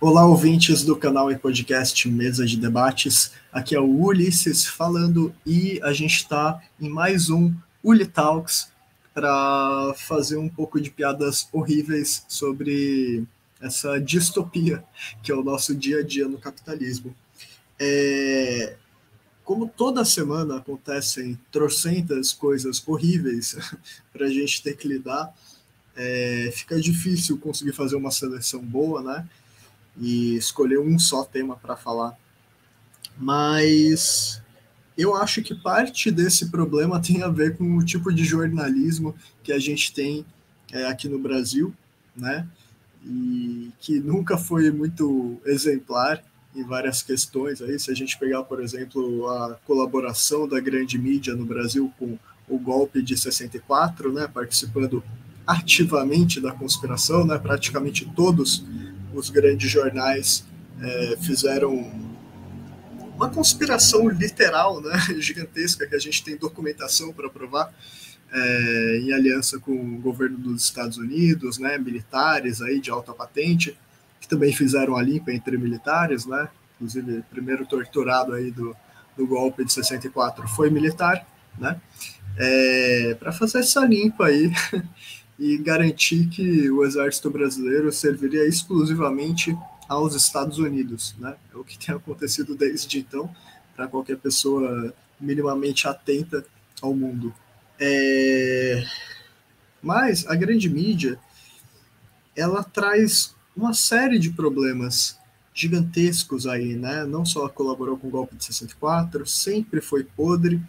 Olá, ouvintes do canal e podcast Mesa de Debates. Aqui é o Ulisses falando e a gente está em mais um Uli Talks para fazer um pouco de piadas horríveis sobre essa distopia que é o nosso dia a dia no capitalismo. Como toda semana acontecem trocentas coisas horríveis para a gente ter que lidar, fica difícil conseguir fazer uma seleção boa, né? E escolher um só tema para falar. Mas eu acho que parte desse problema tem a ver com o tipo de jornalismo que a gente tem aqui no Brasil, né? E que nunca foi muito exemplar em várias questões. Aí, se a gente pegar, por exemplo, a colaboração da grande mídia no Brasil com o golpe de 64, né, participando ativamente da conspiração, né, praticamente todos os grandes jornais fizeram uma conspiração literal, né, gigantesca, que a gente tem documentação para provar, em aliança com o governo dos Estados Unidos, né, militares aí de alta patente, que também fizeram a limpa entre militares, né, inclusive o primeiro torturado aí do golpe de 64 foi militar, né, para fazer essa limpa aí e garantir que o exército brasileiro serviria exclusivamente aos Estados Unidos, né? É o que tem acontecido desde então para qualquer pessoa minimamente atenta ao mundo. Mas a grande mídia, ela traz uma série de problemas gigantescos aí, né? Não só colaborou com o golpe de 64, sempre foi podre,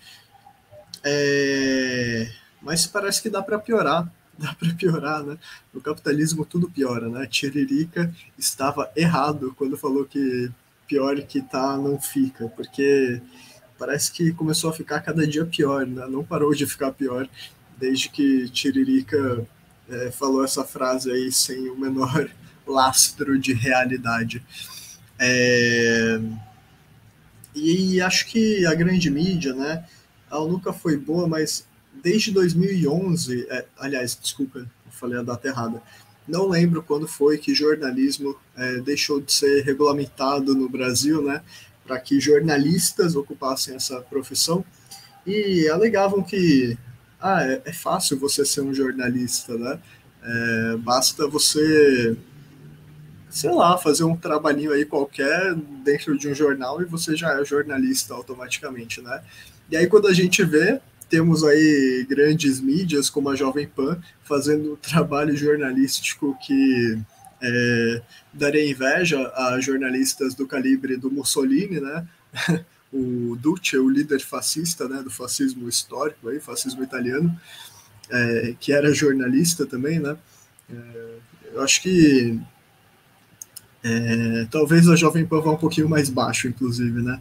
mas parece que dá para piorar. Dá para piorar, né? No capitalismo tudo piora, né? Tiririca estava errado quando falou que pior que tá não fica, porque parece que começou a ficar cada dia pior, né? Não parou de ficar pior desde que Tiririca falou essa frase aí sem o menor lastro de realidade. E acho que a grande mídia, né? Ela nunca foi boa, mas desde 2011, aliás, desculpa, eu falei a data errada. Não lembro quando foi que jornalismo deixou de ser regulamentado no Brasil, né? Para que jornalistas ocupassem essa profissão e alegavam que é fácil você ser um jornalista, né? Basta você, sei lá, fazer um trabalhinho aí qualquer dentro de um jornal e você já é jornalista automaticamente, né? E aí quando a gente vê, temos aí grandes mídias como a Jovem Pan fazendo trabalho jornalístico que daria inveja a jornalistas do calibre do Mussolini, né? O Duce, o líder fascista, né, do fascismo histórico, aí, fascismo italiano, que era jornalista também, né? Eu acho que talvez a Jovem Pan vá um pouquinho mais baixo, inclusive, né?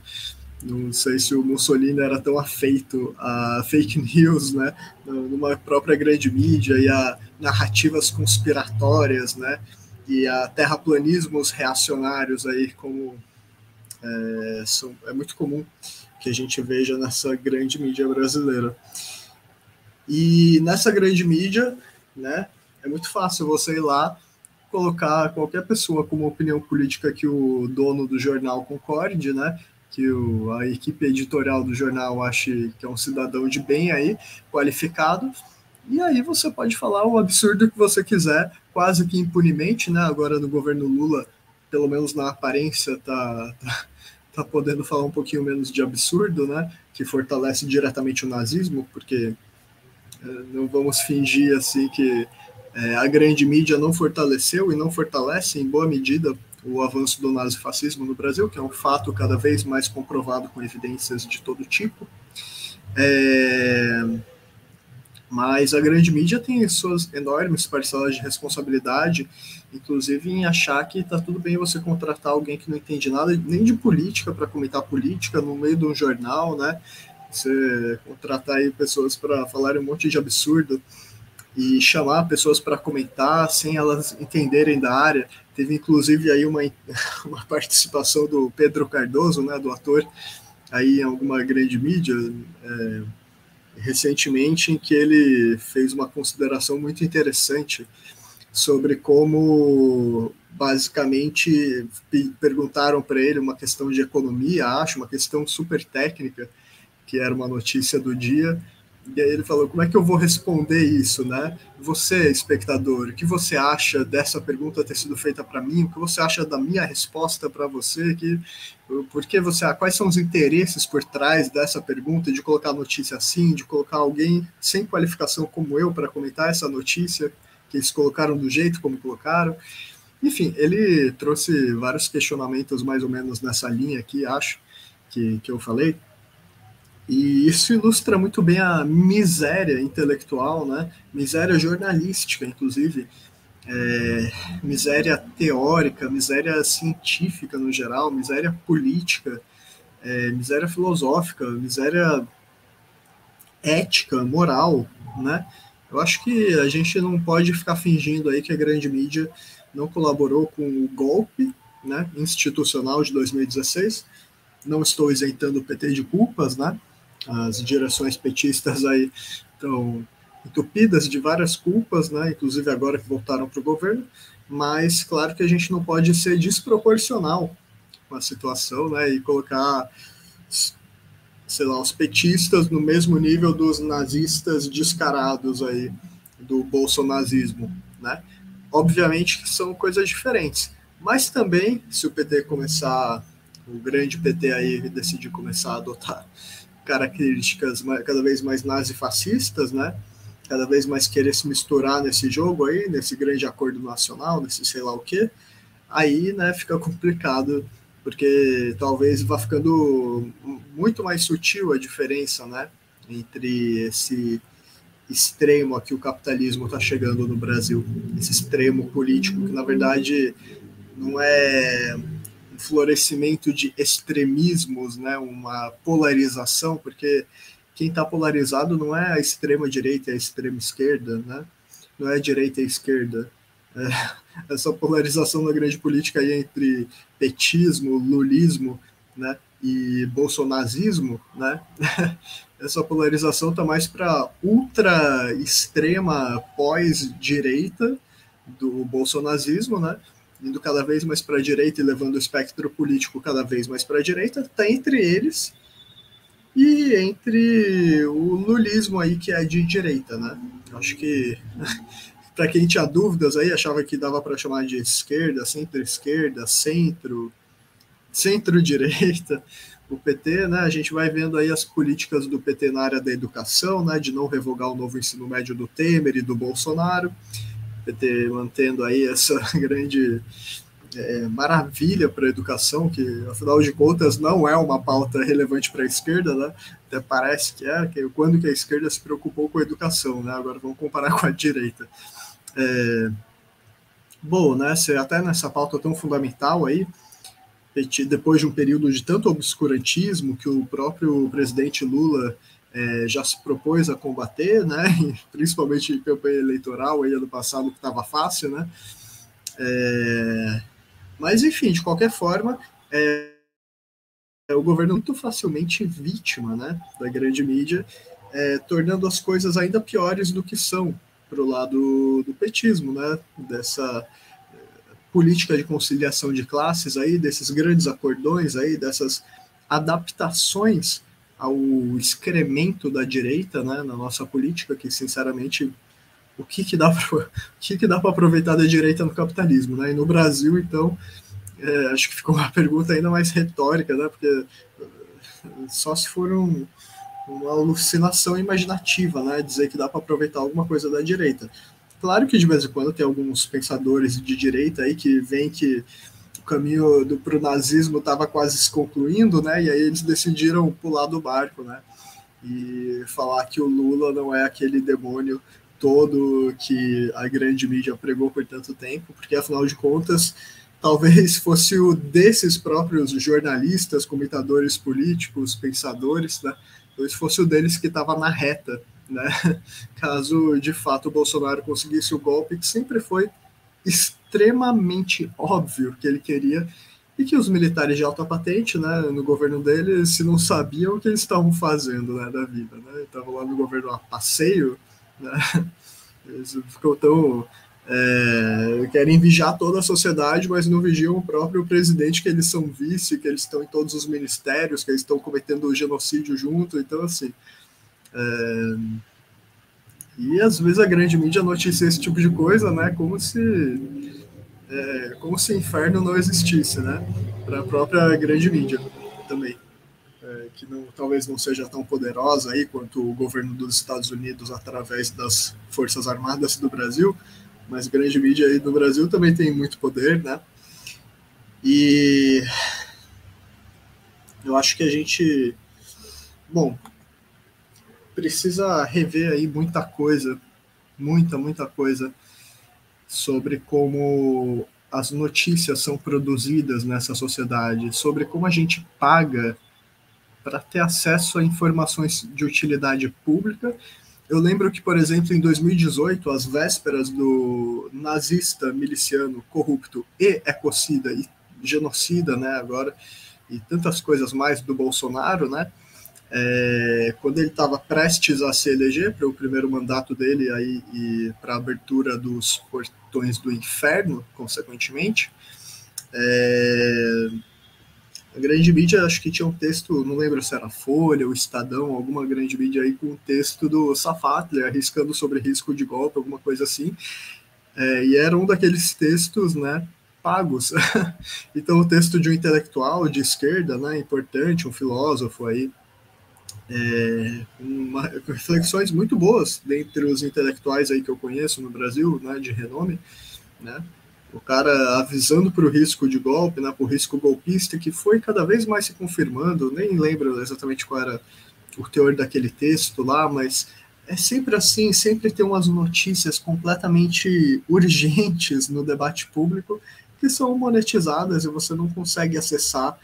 Não sei se o Mussolini era tão afeito a fake news, né? Numa própria grande mídia e a narrativas conspiratórias, né? E a terraplanismos reacionários aí, como é muito comum que a gente veja nessa grande mídia brasileira. E nessa grande mídia, né, é muito fácil você ir lá colocar qualquer pessoa com uma opinião política que o dono do jornal concorde, né, que a equipe editorial do jornal ache que é um cidadão de bem aí, qualificado, e aí você pode falar o absurdo que você quiser, quase que impunemente, né, agora no governo Lula, pelo menos na aparência, tá podendo falar um pouquinho menos de absurdo, né, que fortalece diretamente o nazismo, porque não vamos fingir assim que a grande mídia não fortaleceu e não fortalece em boa medida o avanço do nazifascismo no Brasil, que é um fato cada vez mais comprovado com evidências de todo tipo. Mas a grande mídia tem suas enormes parcelas de responsabilidade, inclusive em achar que está tudo bem você contratar alguém que não entende nada nem de política para comentar política no meio de um jornal, né? Você contratar aí pessoas para falarem um monte de absurdo e chamar pessoas para comentar sem elas entenderem da área. Teve inclusive aí uma participação do Pedro Cardoso, né, do ator, aí em alguma grande mídia recentemente, em que ele fez uma consideração muito interessante sobre como basicamente perguntaram para ele uma questão de economia, acho, uma questão super técnica, que era uma notícia do dia, e aí ele falou, como é que eu vou responder isso, né? Você, espectador, o que você acha dessa pergunta ter sido feita para mim? O que você acha da minha resposta para você? Por que você, quais são os interesses por trás dessa pergunta, de colocar a notícia assim, de colocar alguém sem qualificação como eu para comentar essa notícia, que eles colocaram do jeito como colocaram? Enfim, ele trouxe vários questionamentos mais ou menos nessa linha aqui, acho, que eu falei, e isso ilustra muito bem a miséria intelectual, né? Miséria jornalística, inclusive, miséria teórica, miséria científica no geral, miséria política, miséria filosófica, miséria ética, moral, né? Eu acho que a gente não pode ficar fingindo aí que a grande mídia não colaborou com o golpe, né, institucional de 2016. Não estou isentando o PT de culpas, né? As direções petistas aí estão entupidas de várias culpas, né? Inclusive agora que voltaram para o governo, mas claro que a gente não pode ser desproporcional com a situação, né? E colocar, sei lá, os petistas no mesmo nível dos nazistas descarados aí do bolsonazismo, né? Obviamente que são coisas diferentes, mas também se o PT começar, o grande PT aí decidir começar a adotar características cada vez mais nazifascistas, né? Cada vez mais querer se misturar nesse jogo aí, nesse grande acordo nacional, nesse sei lá o quê, aí, né, fica complicado, porque talvez vá ficando muito mais sutil a diferença, né, entre esse extremo a que o capitalismo está chegando no Brasil, esse extremo político, que na verdade não é um florescimento de extremismos, né, uma polarização, porque quem está polarizado não é a extrema direita e a extrema esquerda, né, não é a direita e a esquerda. Essa polarização na grande política aí entre petismo, lulismo, né, e bolsonarismo, né, essa polarização está mais para ultra extrema pós-direita do bolsonarismo, né, indo cada vez mais para a direita e levando o espectro político cada vez mais para a direita, está entre eles e entre o lulismo aí que é de direita, né. Acho que para quem tinha dúvidas aí, achava que dava para chamar de esquerda, centro-esquerda, centro, centro-direita, o PT, né? A gente vai vendo aí as políticas do PT na área da educação, né? De não revogar o novo ensino médio do Temer e do Bolsonaro, o PT mantendo aí essa grande maravilha para a educação, que afinal de contas não é uma pauta relevante para a esquerda, né? Até parece que é, que quando que a esquerda se preocupou com a educação, né? Agora vamos comparar com a direita. Bom, né, até nessa pauta tão fundamental aí, depois de um período de tanto obscurantismo que o próprio presidente Lula já se propôs a combater, né, principalmente em campanha eleitoral aí ano passado, que estava fácil, né, mas enfim, de qualquer forma, o governo muito facilmente vítima, né, da grande mídia, tornando as coisas ainda piores do que são para o lado do petismo, né, dessa política de conciliação de classes aí, desses grandes acordões aí, dessas adaptações ao excremento da direita, né, na nossa política, que sinceramente o que dá para aproveitar da direita no capitalismo, né? E no Brasil, então, acho que ficou uma pergunta ainda mais retórica, né? Porque só se for uma alucinação imaginativa, né? Dizer que dá para aproveitar alguma coisa da direita. Claro que de vez em quando tem alguns pensadores de direita aí que veem que o caminho para o nazismo estava quase se concluindo, né? E aí eles decidiram pular do barco, né? E falar que o Lula não é aquele demônio todo que a grande mídia pregou por tanto tempo, porque afinal de contas talvez fosse o desses próprios jornalistas, comentadores políticos, pensadores, né? Talvez fosse o deles que estava na reta, né? Caso de fato o Bolsonaro conseguisse o golpe, que sempre foi extremamente óbvio que ele queria, e que os militares de alta patente, né, no governo dele, se não sabiam o que eles estavam fazendo, né, da vida, né? Estavam lá no governo a passeio, né? Eles ficam tão querem vigiar toda a sociedade, mas não vigiam o próprio presidente, que eles são vice, que eles estão em todos os ministérios, que eles estão cometendo genocídio junto. Então, assim, e às vezes a grande mídia noticia esse tipo de coisa, né, como se o inferno não existisse, né, para a própria grande mídia também, que talvez não seja tão poderosa aí quanto o governo dos Estados Unidos através das Forças Armadas do Brasil, mas a grande mídia aí do Brasil também tem muito poder, né? E eu acho que a gente, bom, precisa rever aí muita coisa, muita coisa sobre como as notícias são produzidas nessa sociedade, sobre como a gente paga para ter acesso a informações de utilidade pública. Eu lembro que, por exemplo, em 2018, às vésperas do nazista, miliciano, corrupto e ecocida e genocida, né, agora, e tantas coisas mais do Bolsonaro, né, quando ele estava prestes a se eleger para o primeiro mandato dele aí, e para a abertura dos portões do inferno, consequentemente, a grande mídia, acho que tinha um texto, não lembro se era a Folha, o Estadão, alguma grande mídia aí, com um texto do Safatler, arriscando sobre risco de golpe, alguma coisa assim, e era um daqueles textos, né, pagos. Então, o texto de um intelectual de esquerda, né, importante, um filósofo aí, com reflexões muito boas dentre os intelectuais aí que eu conheço no Brasil, né, de renome, né, o cara avisando para o risco de golpe, né, para o risco golpista, que foi cada vez mais se confirmando. Nem lembro exatamente qual era o teor daquele texto lá, mas é sempre assim, sempre tem umas notícias completamente urgentes no debate público que são monetizadas e você não consegue acessar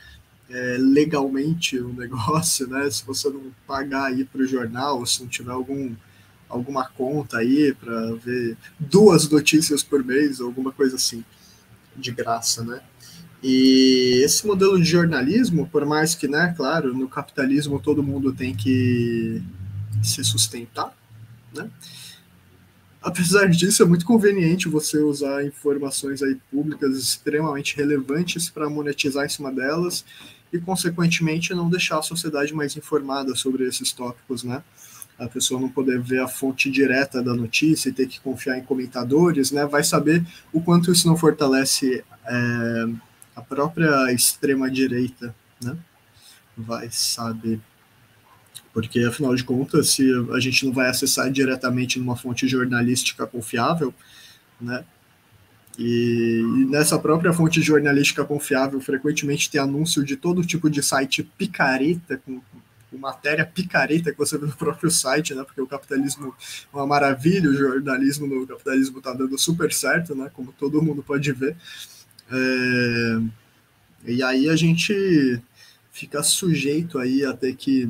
legalmente o negócio, né? Se você não pagar aí para o jornal, se não tiver alguma conta aí para ver 2 notícias por mês, alguma coisa assim, de graça, né? E esse modelo de jornalismo, por mais que, né, claro, no capitalismo todo mundo tem que se sustentar, né? Apesar disso, é muito conveniente você usar informações aí públicas extremamente relevantes para monetizar em cima delas e, consequentemente, não deixar a sociedade mais informada sobre esses tópicos, né? A pessoa não poder ver a fonte direta da notícia e ter que confiar em comentadores, né? Vai saber o quanto isso não fortalece a própria extrema-direita, né? Vai saber. Porque, afinal de contas, se a gente não vai acessar diretamente numa fonte jornalística confiável, né? E nessa própria fonte jornalística confiável, frequentemente tem anúncio de todo tipo de site picareta, com matéria picareta que você vê no próprio site, né? Porque o capitalismo é uma maravilha, o jornalismo no capitalismo está dando super certo, né? Como todo mundo pode ver. E aí a gente fica sujeito aí a ter que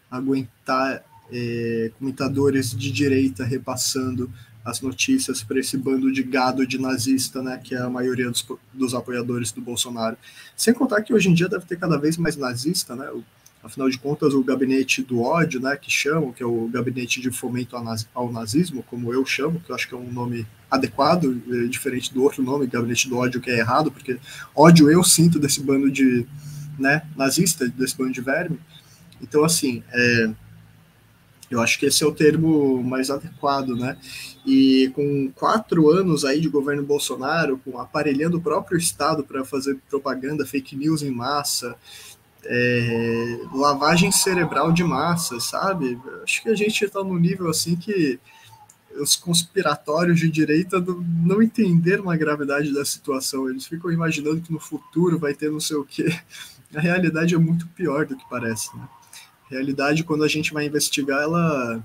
aguentar comentadores de direita repassando as notícias para esse bando de gado de nazista, né, que é a maioria dos apoiadores do Bolsonaro. Sem contar que hoje em dia deve ter cada vez mais nazista, né? Afinal de contas, o gabinete do ódio, né, que chamam, que é o gabinete de fomento ao nazismo, como eu chamo, que eu acho que é um nome adequado, diferente do outro nome, gabinete do ódio, que é errado, porque ódio eu sinto desse bando de, né, nazista, desse bando de verme. Então, assim, eu acho que esse é o termo mais adequado, né? E com 4 anos aí de governo Bolsonaro, com aparelhando o próprio Estado para fazer propaganda, fake news em massa, lavagem cerebral de massa, sabe? Acho que a gente está num nível assim que os conspiratórios de direita não entenderam a gravidade da situação. Eles ficam imaginando que no futuro vai ter não sei o quê. A realidade é muito pior do que parece, né? A realidade, quando a gente vai investigar, ela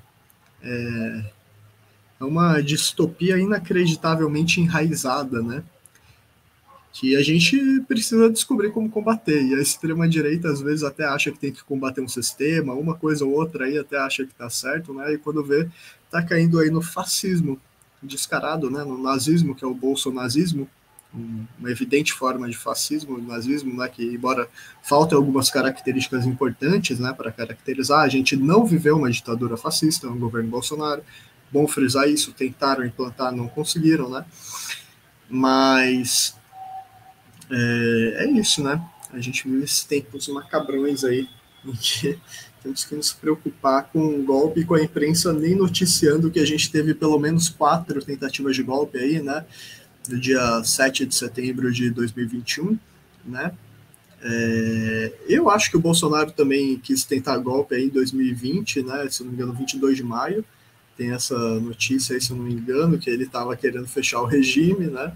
é uma distopia inacreditavelmente enraizada, né? Que a gente precisa descobrir como combater. E a extrema-direita, às vezes, até acha que tem que combater um sistema, uma coisa ou outra aí, até acha que tá certo, né? E quando vê, tá caindo aí no fascismo descarado, né? No nazismo, que é o bolsonazismo, uma evidente forma de fascismo, nazismo, né? Que, embora faltem algumas características importantes, né? Para caracterizar, a gente não viveu uma ditadura fascista, um governo Bolsonaro, bom frisar isso, tentaram implantar, não conseguiram, né? Mas é isso, né? A gente vive esses tempos macabrões aí, em que temos que nos preocupar com o golpe e com a imprensa nem noticiando que a gente teve pelo menos 4 tentativas de golpe aí, né? No dia 7 de setembro de 2021, né? Eu acho que o Bolsonaro também quis tentar golpe aí em 2020, né? Se não me engano, 22 de maio. Tem essa notícia aí, se eu não me engano, que ele estava querendo fechar o regime, né?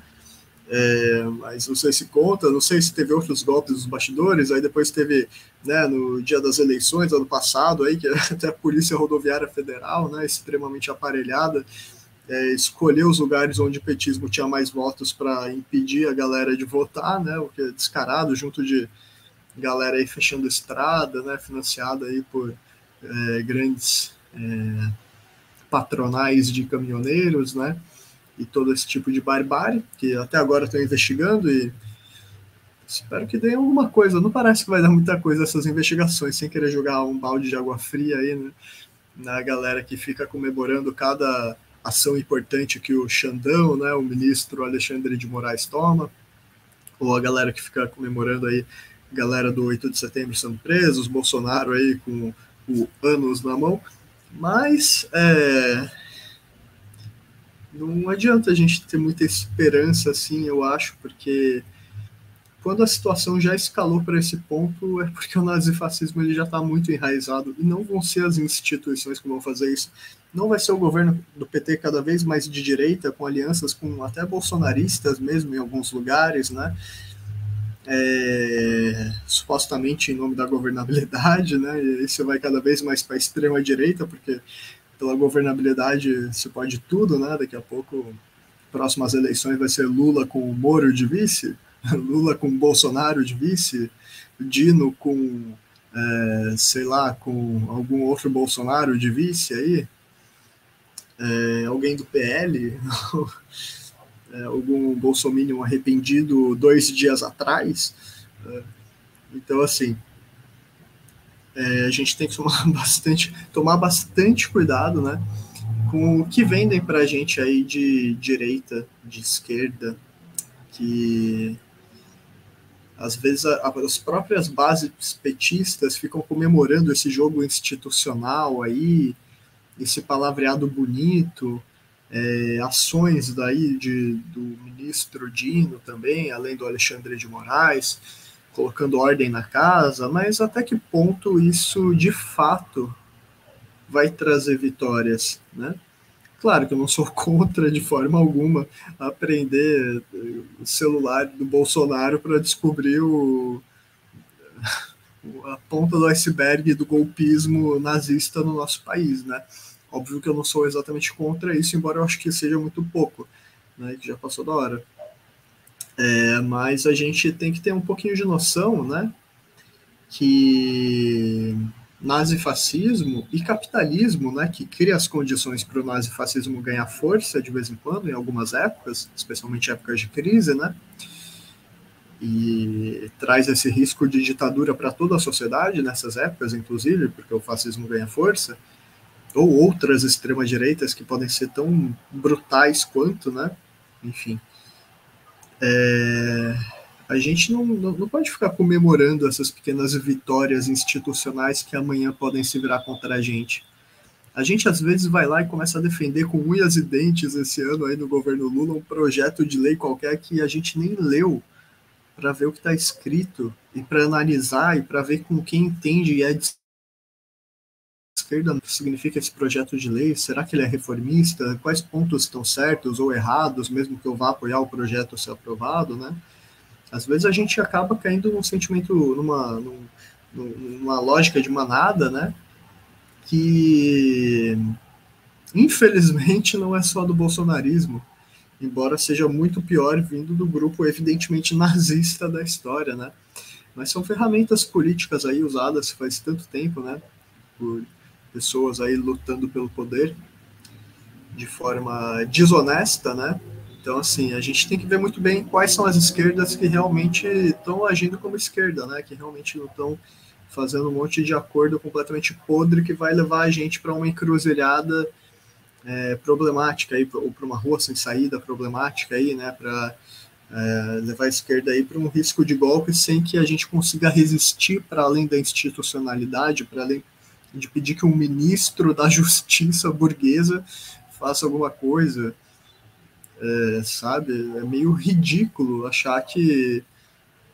Mas não sei se conta, não sei se teve outros golpes dos bastidores, aí depois teve, né, no dia das eleições, ano passado, aí, que até a Polícia Rodoviária Federal, né, extremamente aparelhada, escolheu os lugares onde o petismo tinha mais votos para impedir a galera de votar, né, o que é descarado, junto de galera aí fechando estrada, né, financiada aí por grandes patronais de caminhoneiros, né, e todo esse tipo de barbárie, que até agora estão investigando e espero que dê alguma coisa. Não parece que vai dar muita coisa essas investigações, sem querer jogar um balde de água fria aí, né, na galera que fica comemorando cada ação importante que o Xandão, né, o ministro Alexandre de Moraes toma, ou a galera que fica comemorando aí, galera do 8 de setembro sendo presos, Bolsonaro aí com o ânus na mão, mas não adianta a gente ter muita esperança, assim, eu acho, porque quando a situação já escalou para esse ponto, é porque o nazifascismo ele já está muito enraizado e não vão ser as instituições que vão fazer isso. Não vai ser o governo do PT cada vez mais de direita, com alianças com até bolsonaristas mesmo em alguns lugares, né? Supostamente em nome da governabilidade, né? E isso vai cada vez mais para a extrema direita, porque pela governabilidade se pode tudo, né? Daqui a pouco, próximas eleições vai ser Lula com o Moro de vice, Lula com Bolsonaro de vice, Dino com, sei lá, com algum outro Bolsonaro de vice aí, alguém do PL, algum bolsominion arrependido 2 dias atrás. Então, assim, a gente tem que tomar bastante cuidado, né, com o que vendem para a gente aí de direita, de esquerda, que às vezes as próprias bases petistas ficam comemorando esse jogo institucional aí, esse palavreado bonito, ações daí do ministro Dino também, além do Alexandre de Moraes, colocando ordem na casa, mas até que ponto isso de fato vai trazer vitórias, né? Claro que eu não sou contra de forma alguma aprender o celular do Bolsonaro para descobrir a ponta do iceberg do golpismo nazista no nosso país, né? Óbvio que eu não sou exatamente contra isso, embora eu acho que seja muito pouco, né? Que já passou da hora. Mas a gente tem que ter um pouquinho de noção, né? Que nazifascismo e capitalismo, né, que cria as condições para o nazifascismo ganhar força de vez em quando, em algumas épocas, especialmente épocas de crise, né, e traz esse risco de ditadura para toda a sociedade nessas épocas, inclusive, porque o fascismo ganha força, ou outras extremas-direitas que podem ser tão brutais quanto, né, enfim. A gente não pode ficar comemorando essas pequenas vitórias institucionais que amanhã podem se virar contra a gente. A gente, às vezes, vai lá e começa a defender com unhas e dentes esse ano aí no governo Lula um projeto de lei qualquer que a gente nem leu para ver o que está escrito e para analisar e para ver com quem entende e é de esquerda o que significa esse projeto de lei. Será que ele é reformista? Quais pontos estão certos ou errados, mesmo que eu vá apoiar o projeto a ser aprovado, né? Às vezes a gente acaba caindo num sentimento, numa lógica de manada, né? Que infelizmente não é só do bolsonarismo, embora seja muito pior vindo do grupo evidentemente nazista da história, né? Mas são ferramentas políticas aí usadas faz tanto tempo, né? Por pessoas aí lutando pelo poder de forma desonesta, né? Então, assim, a gente tem que ver muito bem quais são as esquerdas que realmente estão agindo como esquerda, né? Que realmente não estão fazendo um monte de acordo completamente podre que vai levar a gente para uma encruzilhada problemática aí, ou para uma rua sem saída problemática aí, né, para levar a esquerda aí para um risco de golpe sem que a gente consiga resistir para além da institucionalidade, para além de pedir que um ministro da justiça burguesa faça alguma coisa, sabe? É meio ridículo achar que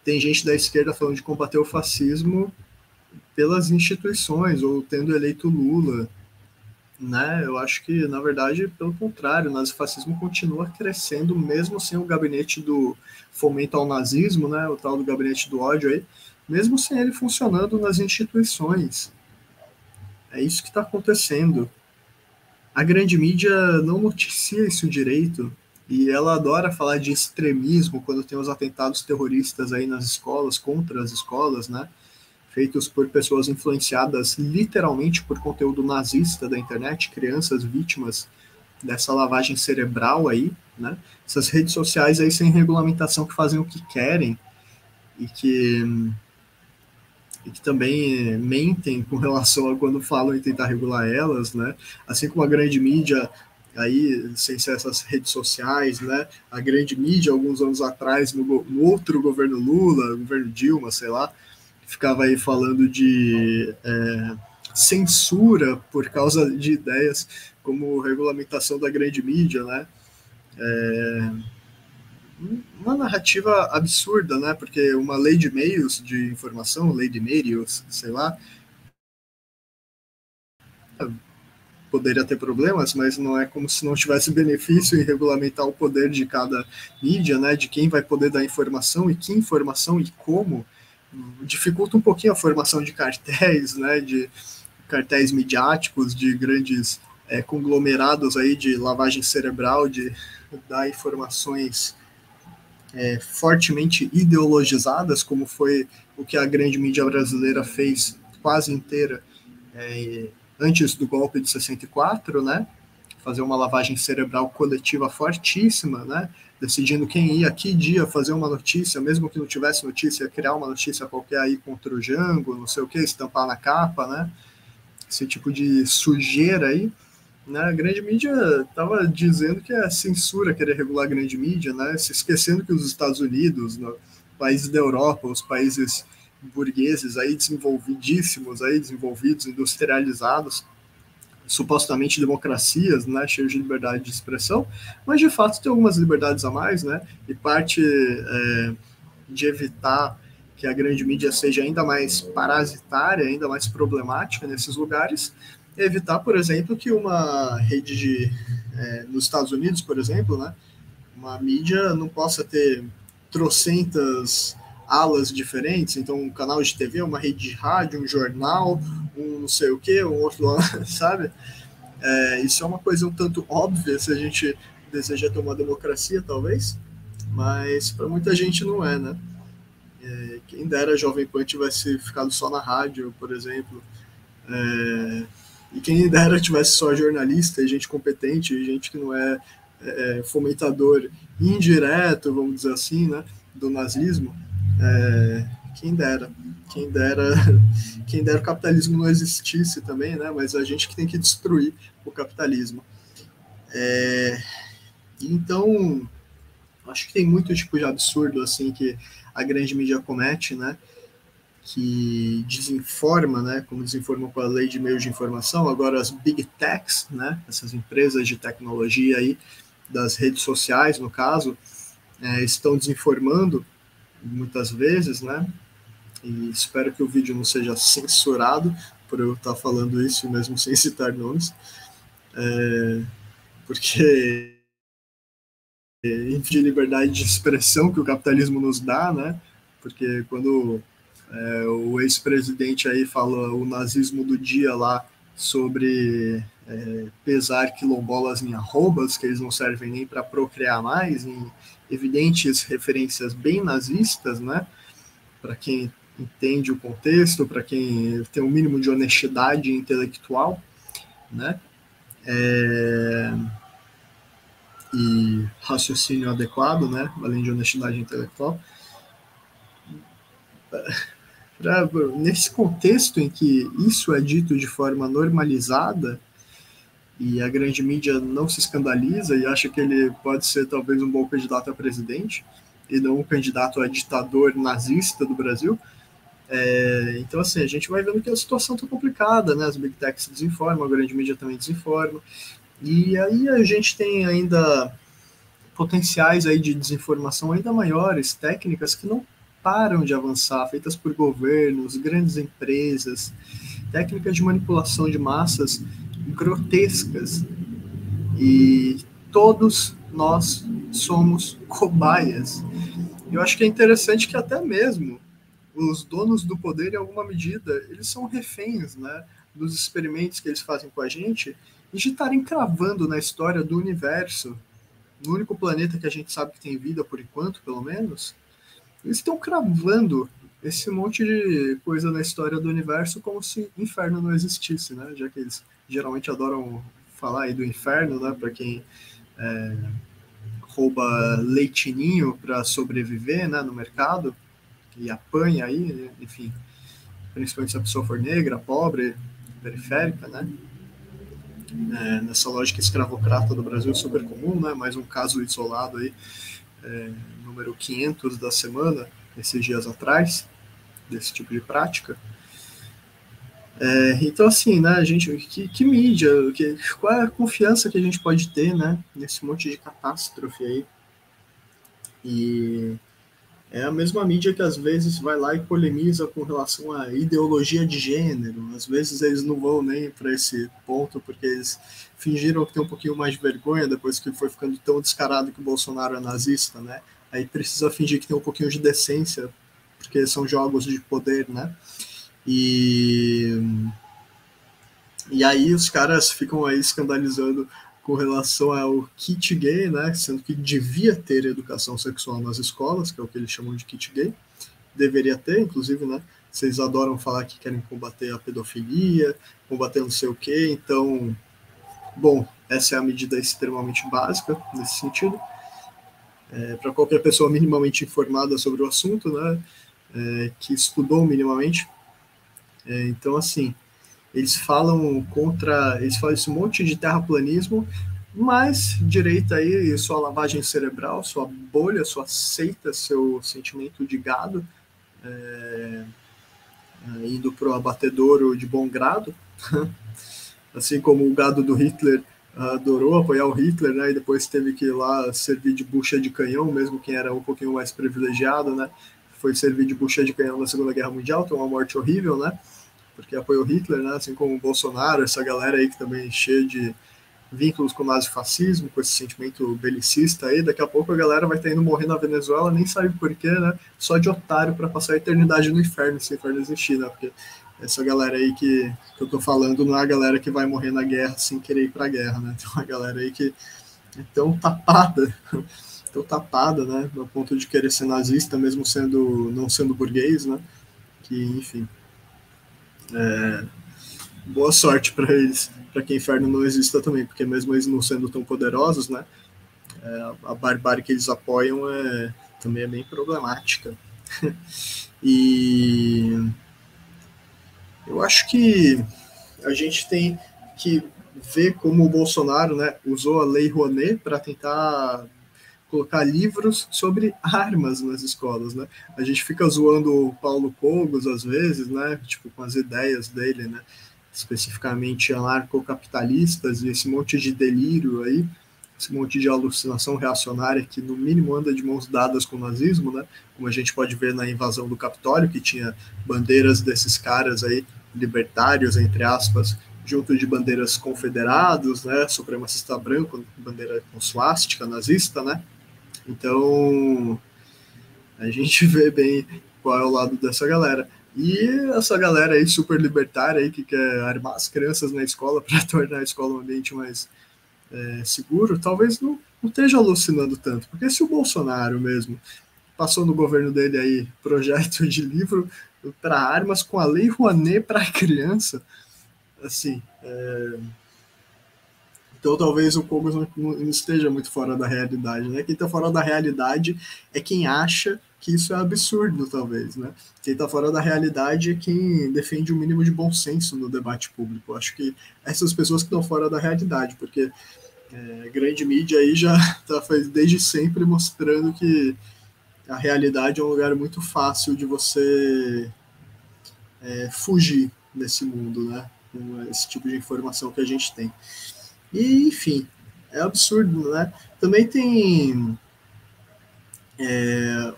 tem gente da esquerda falando de combater o fascismo pelas instituições ou tendo eleito Lula, né? Eu acho que, na verdade, pelo contrário, o nazifascismo continua crescendo mesmo sem o gabinete do fomento ao nazismo, né? O tal do gabinete do ódio aí, mesmo sem ele funcionando nas instituições. É isso que está acontecendo. A grande mídia não noticia isso direito e ela adora falar de extremismo quando tem os atentados terroristas aí nas escolas, contra as escolas, né? Feitos por pessoas influenciadas literalmente por conteúdo nazista da internet, crianças vítimas dessa lavagem cerebral aí, né? Essas redes sociais aí sem regulamentação que fazem o que querem e que também mentem com relação a quando falam em tentar regular elas, né? Assim como a grande mídia aí, sem ser essas redes sociais, né? A grande mídia, alguns anos atrás, no outro governo Lula, governo Dilma, sei lá, ficava aí falando de censura por causa de ideias como regulamentação da grande mídia, né? Uma narrativa absurda, né? Porque uma lei de meios de informação, lei de meios, sei lá, poderia ter problemas, mas não é como se não tivesse benefício em regulamentar o poder de cada mídia, né? De quem vai poder dar informação e que informação e como. Dificulta um pouquinho a formação de cartéis, né? De cartéis midiáticos, de grandes conglomerados aí de lavagem cerebral, de dar informações fortemente ideologizadas, como foi o que a grande mídia brasileira fez quase inteira antes do golpe de 64, né? Fazer uma lavagem cerebral coletiva fortíssima, né? Decidindo quem ia, que dia fazer uma notícia, mesmo que não tivesse notícia, criar uma notícia qualquer aí contra o Jango, não sei o que, estampar na capa, né? Esse tipo de sujeira aí, né? A grande mídia estava dizendo que é censura querer regular a grande mídia, né? Se esquecendo que os Estados Unidos, no, países da Europa, os países burgueses aí desenvolvidíssimos, aí desenvolvidos, industrializados, supostamente democracias, né, cheios de liberdade de expressão, mas de fato tem algumas liberdades a mais, né? E parte de evitar que a grande mídia seja ainda mais parasitária, ainda mais problemática nesses lugares, é evitar, por exemplo, que uma rede nos Estados Unidos, por exemplo, né, uma mídia não possa ter trocentas alas diferentes, então um canal de TV, uma rede de rádio, um jornal, um não sei o que, um outro, sabe? Isso é uma coisa um tanto óbvia se a gente deseja ter uma democracia, talvez, mas para muita gente não é, né? Quem dera a Jovem Pan tivesse ficado só na rádio, por exemplo, e quem dera tivesse só jornalista e gente competente, e gente que não fomentador indireto, vamos dizer assim, né, do nazismo. Quem dera, quem dera, quem dera o capitalismo não existisse também, né? Mas a gente que tem que destruir o capitalismo. Então, acho que tem muito tipo de absurdo assim que a grande mídia comete, né? Que desinforma, né? Como desinforma com a lei de meios de informação. Agora as big techs, né? Essas empresas de tecnologia aí das redes sociais, no caso, estão desinformando muitas vezes, né? E espero que o vídeo não seja censurado por eu estar falando isso mesmo sem citar nomes, porque de liberdade de expressão que o capitalismo nos dá, né? Porque quando o ex-presidente aí fala o nazismo do dia lá sobre pesar quilombolas em arrobas, que eles não servem nem para procriar mais, em evidentes referências bem nazistas, né? Para quem entende o contexto, para quem tem um mínimo de honestidade intelectual, né? E raciocínio adequado, né? Além de honestidade intelectual. Nesse contexto em que isso é dito de forma normalizada, e a grande mídia não se escandaliza e acha que ele pode ser talvez um bom candidato a presidente e não um candidato a ditador nazista do Brasil. Então, assim, a gente vai vendo que a situação está complicada, né? As big techs desinformam, a grande mídia também desinforma. E aí a gente tem ainda potenciais aí de desinformação ainda maiores, técnicas que não param de avançar, feitas por governos, grandes empresas, técnicas de manipulação de massas grotescas. E todos nós somos cobaias. Eu acho que é interessante que até mesmo os donos do poder, em alguma medida, eles são reféns, né, dos experimentos que eles fazem com a gente e de estarem cravando na história do universo, no único planeta que a gente sabe que tem vida, por enquanto, pelo menos, eles estão cravando esse monte de coisa na história do universo como se inferno não existisse, né? Já que eles geralmente adoram falar aí do inferno, né? Para quem rouba leitinho para sobreviver, né? No mercado e apanha aí, enfim, principalmente se a pessoa for negra, pobre, periférica, né? Nessa lógica escravocrata do Brasil super comum, né? Mais um caso isolado aí, número 500 da semana, esses dias atrás, desse tipo de prática. Então, assim, né, a gente, que mídia, qual é a confiança que a gente pode ter, né, nesse monte de catástrofe aí? E é a mesma mídia que às vezes vai lá e polemiza com relação à ideologia de gênero. Às vezes eles não vão nem para esse ponto, porque eles fingiram que tem um pouquinho mais de vergonha depois que foi ficando tão descarado que o Bolsonaro é nazista, né? Aí precisa fingir que tem um pouquinho de decência, porque são jogos de poder, né? E aí os caras ficam aí escandalizando com relação ao kit gay, né? Sendo que devia ter educação sexual nas escolas, que é o que eles chamam de kit gay. Deveria ter, inclusive, né? Vocês adoram falar que querem combater a pedofilia, combater não sei o quê. Então, bom, essa é a medida extremamente básica nesse sentido. Para qualquer pessoa minimamente informada sobre o assunto, né? Que estudou minimamente. Então, assim, eles falam esse monte de terraplanismo, mas direita aí, sua lavagem cerebral, sua bolha, sua seita, seu sentimento de gado, indo pro abatedouro de bom grado, assim como o gado do Hitler adorou apoiar o Hitler, né, e depois teve que ir lá servir de bucha de canhão, mesmo quem era um pouquinho mais privilegiado, né, foi servir de bucha de canhão na Segunda Guerra Mundial, que é uma morte horrível, né, porque apoiou Hitler, né, assim como o Bolsonaro, essa galera aí que também é cheia de vínculos com o nazifascismo, com esse sentimento belicista aí, daqui a pouco a galera vai estar indo morrer na Venezuela, nem sabe porquê, né, só de otário para passar a eternidade no inferno, se o inferno existir, né, porque essa galera aí que eu tô falando não é a galera que vai morrer na guerra sem querer ir pra guerra, né, tem uma galera aí que é tão tapada, né, no ponto de querer ser nazista, mesmo não sendo burguês, né, que, enfim, boa sorte para eles, para que o inferno não exista também, porque mesmo eles não sendo tão poderosos, né, a barbárie que eles apoiam também é bem problemática. E eu acho que a gente tem que ver como o Bolsonaro, né, usou a Lei Rouanet para tentar colocar livros sobre armas nas escolas, né? A gente fica zoando o Paulo Cogos às vezes, né? Tipo, com as ideias dele, né? Especificamente anarcocapitalistas e esse monte de delírio aí, esse monte de alucinação reacionária que no mínimo anda de mãos dadas com o nazismo, né? Como a gente pode ver na invasão do Capitólio, que tinha bandeiras desses caras aí, libertários, entre aspas, junto de bandeiras confederados, né? Supremacista branco, bandeira com suástica nazista, né? Então, a gente vê bem qual é o lado dessa galera. E essa galera aí super libertária aí que quer armar as crianças na escola para tornar a escola um ambiente mais seguro, talvez não esteja alucinando tanto. Porque se o Bolsonaro mesmo passou no governo dele aí projeto de livro para armas com a Lei Rouanet para criança, assim, Então talvez o Kogos não esteja muito fora da realidade, né? Quem está fora da realidade é quem acha que isso é absurdo, talvez, né? Quem está fora da realidade é quem defende o mínimo de bom senso no debate público. Eu acho que essas pessoas que estão fora da realidade, porque a grande mídia aí já está desde sempre mostrando que a realidade é um lugar muito fácil de você fugir nesse mundo, né? Com esse tipo de informação que a gente tem. E, enfim, é absurdo, né? Também tem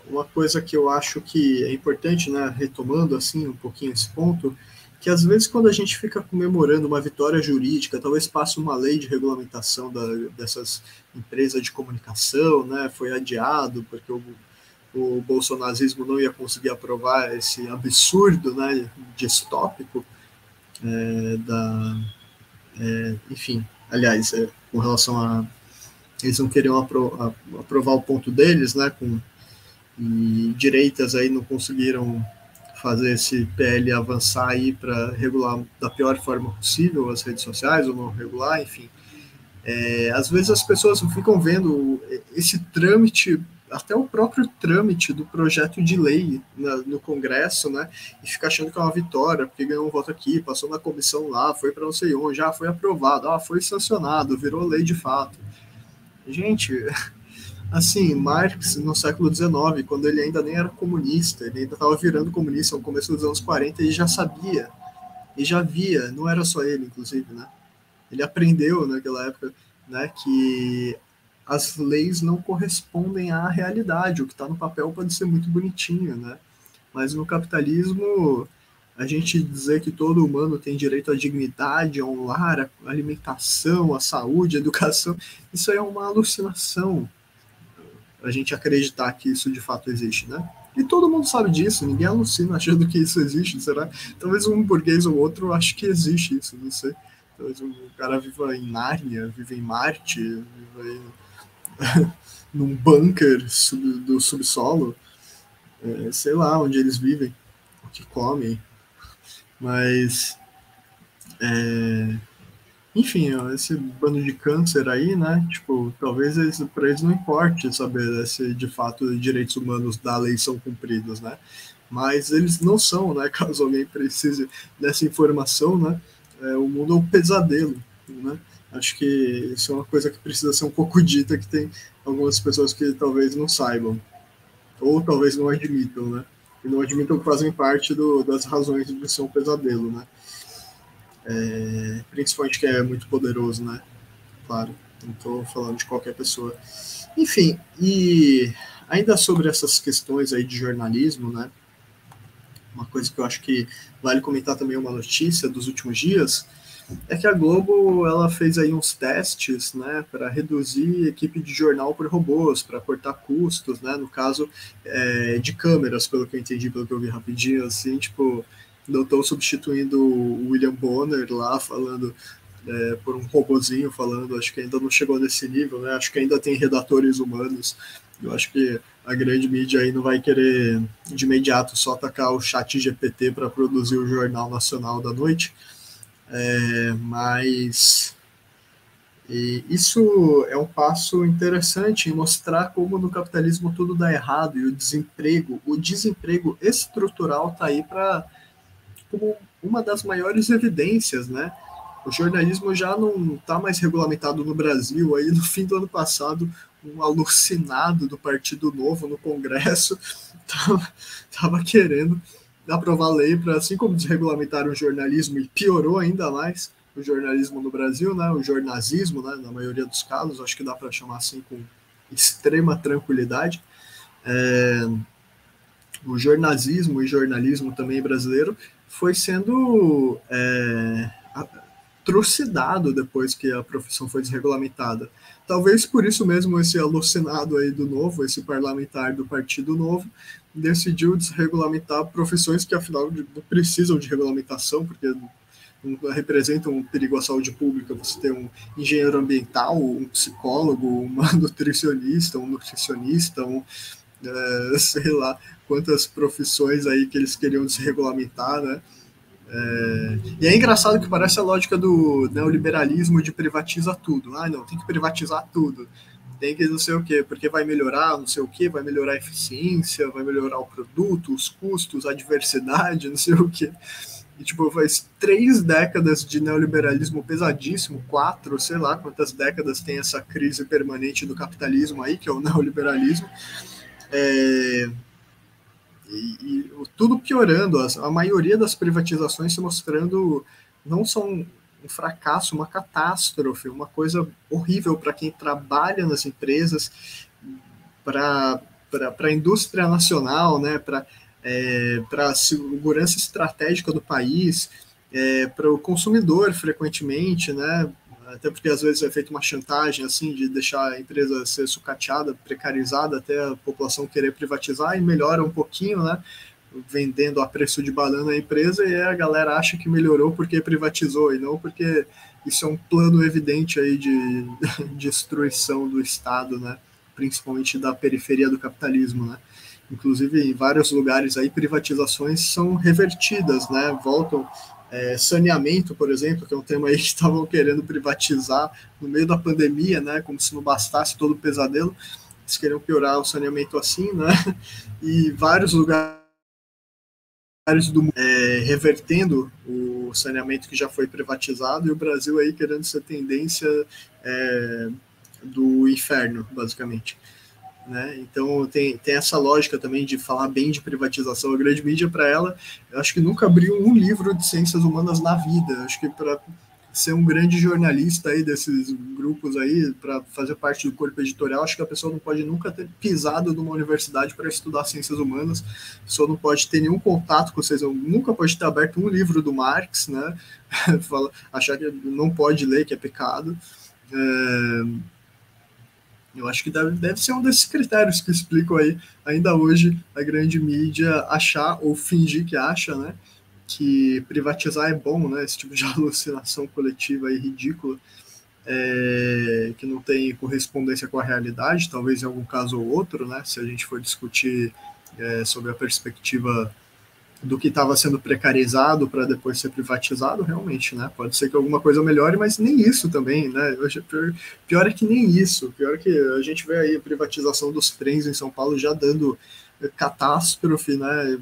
uma coisa que eu acho que é importante, né? Retomando assim um pouquinho esse ponto, que às vezes quando a gente fica comemorando uma vitória jurídica, talvez passe uma lei de regulamentação dessas empresas de comunicação, né? Foi adiado porque o bolsonarismo não ia conseguir aprovar esse absurdo, né? Distópico enfim, aliás, com relação a eles não queriam aprovar o ponto deles, né? E direitas aí não conseguiram fazer esse PL avançar aí para regular da pior forma possível as redes sociais, ou não regular, enfim. Às vezes as pessoas ficam vendo esse trâmite, até o próprio trâmite do projeto de lei no Congresso, né? E fica achando que é uma vitória, porque ganhou um voto aqui, passou na comissão lá, foi para não sei onde, já foi aprovado, foi sancionado, virou lei de fato. Gente, assim, Marx, no século XIX, quando ele ainda nem era comunista, ele ainda estava virando comunista no começo dos anos 40, e já sabia, e já via, não era só ele, inclusive, né? Ele aprendeu naquela época, né, que as leis não correspondem à realidade. O que está no papel pode ser muito bonitinho, né? Mas no capitalismo, a gente dizer que todo humano tem direito à dignidade, a um lar, à alimentação, à saúde, à educação, isso aí é uma alucinação. A gente acreditar que isso de fato existe, né? E todo mundo sabe disso, ninguém alucina achando que isso existe, será? Talvez um burguês ou outro ache que existe isso, não sei. Talvez um cara viva em Nárnia, viva em Marte, viva em, num bunker do subsolo, sei lá onde eles vivem, o que comem, mas enfim, ó, esse bando de câncer aí, né? Tipo, talvez para eles não importe saber se de fato direitos humanos da lei são cumpridos, né? Mas eles não são, né? Caso alguém precise dessa informação, né? O mundo é um pesadelo, né? Acho que isso é uma coisa que precisa ser um pouco dita, que tem algumas pessoas que talvez não saibam, ou talvez não admitam, né? E não admitam que fazem parte das razões de ser um pesadelo, né? Principalmente que é muito poderoso, né? Claro, não estou falando de qualquer pessoa. Enfim, e ainda sobre essas questões aí de jornalismo, né? Uma coisa que eu acho que vale comentar também, uma notícia dos últimos dias, é que a Globo ela fez aí uns testes, né, para reduzir a equipe de jornal por robôs, para cortar custos, né, no caso de câmeras, pelo que eu entendi, pelo que eu vi rapidinho, assim, tipo, não estão substituindo o William Bonner lá falando por um robozinho falando, acho que ainda não chegou nesse nível, né, acho que ainda tem redatores humanos, eu acho que a grande mídia aí não vai querer de imediato só atacar o chat GPT para produzir o Jornal Nacional da Noite, mas isso é um passo interessante em mostrar como no capitalismo tudo dá errado e o desemprego estrutural está aí para como uma das maiores evidências, né? O jornalismo já não está mais regulamentado no Brasil. Aí no fim do ano passado, um alucinado do Partido Novo no Congresso estava querendo aprovar lei para, assim como desregulamentaram o jornalismo e piorou ainda mais o jornalismo no Brasil, né, o jornalismo, né, na maioria dos casos, acho que dá para chamar assim com extrema tranquilidade, o jornalismo e jornalismo também brasileiro foi sendo trucidado depois que a profissão foi desregulamentada. Talvez por isso mesmo esse alucinado aí do Novo, esse parlamentar do Partido Novo, decidiu desregulamentar profissões que afinal não precisam de regulamentação, porque não representam um perigo à saúde pública. Você tem um engenheiro ambiental, um psicólogo, uma nutricionista, sei lá quantas profissões aí que eles queriam desregulamentar, né? E é engraçado que parece a lógica do neoliberalismo de privatiza tudo. Ah, não, tem que privatizar tudo. Tem que não sei o quê, porque vai melhorar não sei o quê, vai melhorar a eficiência, vai melhorar o produto, os custos, a diversidade, não sei o quê. E, tipo, faz 3 décadas de neoliberalismo pesadíssimo, 4, sei lá quantas décadas tem essa crise permanente do capitalismo aí, que é o neoliberalismo. É, e tudo piorando, a maioria das privatizações se mostrando não só um fracasso, uma catástrofe, uma coisa horrível para quem trabalha nas empresas, para a indústria nacional, né, para a segurança estratégica do país, para o consumidor, frequentemente, né, até porque às vezes é feita uma chantagem assim de deixar a empresa ser sucateada, precarizada até a população querer privatizar e melhora um pouquinho, né? Vendendo a preço de banana a empresa e a galera acha que melhorou porque privatizou e não porque isso é um plano evidente aí de destruição do Estado, né? Principalmente da periferia do capitalismo, né? Inclusive em vários lugares aí privatizações são revertidas, né? Voltam saneamento, por exemplo, que é um tema aí que estavam querendo privatizar no meio da pandemia, né? Como se não bastasse todo o pesadelo, eles queriam piorar o saneamento assim, né? E vários lugares do mundo revertendo o saneamento que já foi privatizado e o Brasil aí querendo ser tendência do inferno, basicamente. Né? Então tem essa lógica também de falar bem de privatização. A grande mídia, para ela, eu acho que nunca abriu um livro de ciências humanas na vida. Acho que para ser um grande jornalista aí desses grupos aí, para fazer parte do corpo editorial, acho que a pessoa não pode nunca ter pisado numa universidade para estudar ciências humanas, a pessoa não pode ter nenhum contato com vocês, nunca pode ter aberto um livro do Marx, né? Achar que não pode ler, que é pecado. Eu acho que deve ser um desses critérios que explicam aí, ainda hoje, a grande mídia achar ou fingir que acha, né? Que privatizar é bom, né? Esse tipo de alucinação coletiva aí ridícula, que não tem correspondência com a realidade, talvez em algum caso ou outro, né? Se a gente for discutir sobre a perspectiva do que estava sendo precarizado para depois ser privatizado, realmente, né? Pode ser que alguma coisa melhore, mas nem isso também, né? Pior é que nem isso. Pior é que a gente vê aí a privatização dos trens em São Paulo já dando catástrofe, né?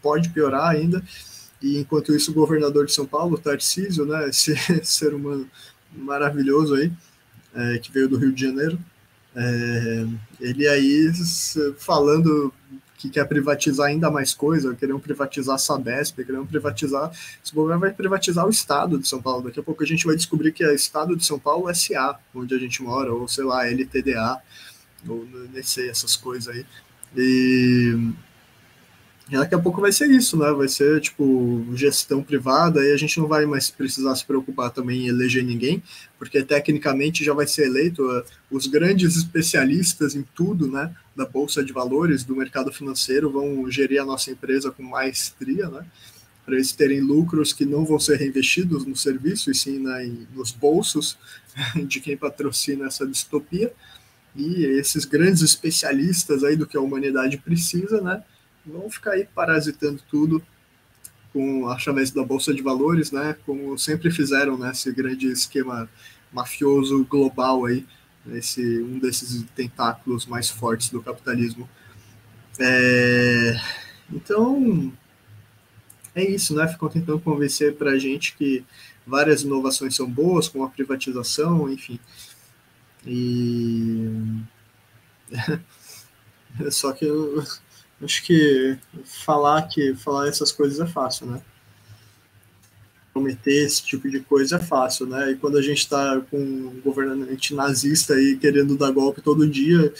Pode piorar ainda. E enquanto isso, o governador de São Paulo, Tarcísio, né? Esse ser humano maravilhoso aí, que veio do Rio de Janeiro, ele aí falando que quer privatizar ainda mais coisa, querendo privatizar a Sabesp, querendo privatizar. Esse governo vai privatizar o Estado de São Paulo. Daqui a pouco a gente vai descobrir que é Estado de São Paulo SA, onde a gente mora, ou sei lá, LTDA, ou nem sei, essas coisas aí. E daqui a pouco vai ser isso, né? Vai ser tipo gestão privada, e a gente não vai mais precisar se preocupar também em eleger ninguém, porque tecnicamente já vai ser eleito os grandes especialistas em tudo, né? Da bolsa de valores, do mercado financeiro, vão gerir a nossa empresa com maestria, né? Para eles terem lucros que não vão ser reinvestidos no serviço, e sim nos bolsos de quem patrocina essa distopia. E esses grandes especialistas aí do que a humanidade precisa, né? Vão ficar aí parasitando tudo com através da bolsa de valores, né? Como sempre fizeram, né? Esse grande esquema mafioso global aí, um desses tentáculos mais fortes do capitalismo. Então é isso, né? Ficam tentando convencer para a gente que várias inovações são boas, como a privatização, enfim. E só que eu acho que falar essas coisas é fácil, né? Prometer esse tipo de coisa é fácil, né? E quando a gente está com um governante nazista aí querendo dar golpe todo dia,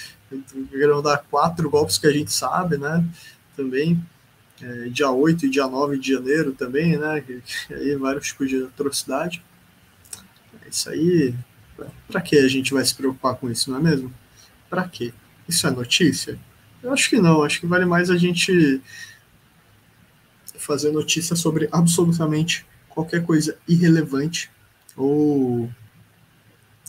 querendo dar 4 golpes que a gente sabe, né? Também, dia 8 e dia 9 de janeiro também, né? Aí vários tipos de atrocidade. Isso aí, para que a gente vai se preocupar com isso, não é mesmo? Para quê? Isso é notícia? Eu acho que não, acho que vale mais a gente fazer notícia sobre absolutamente qualquer coisa irrelevante ou,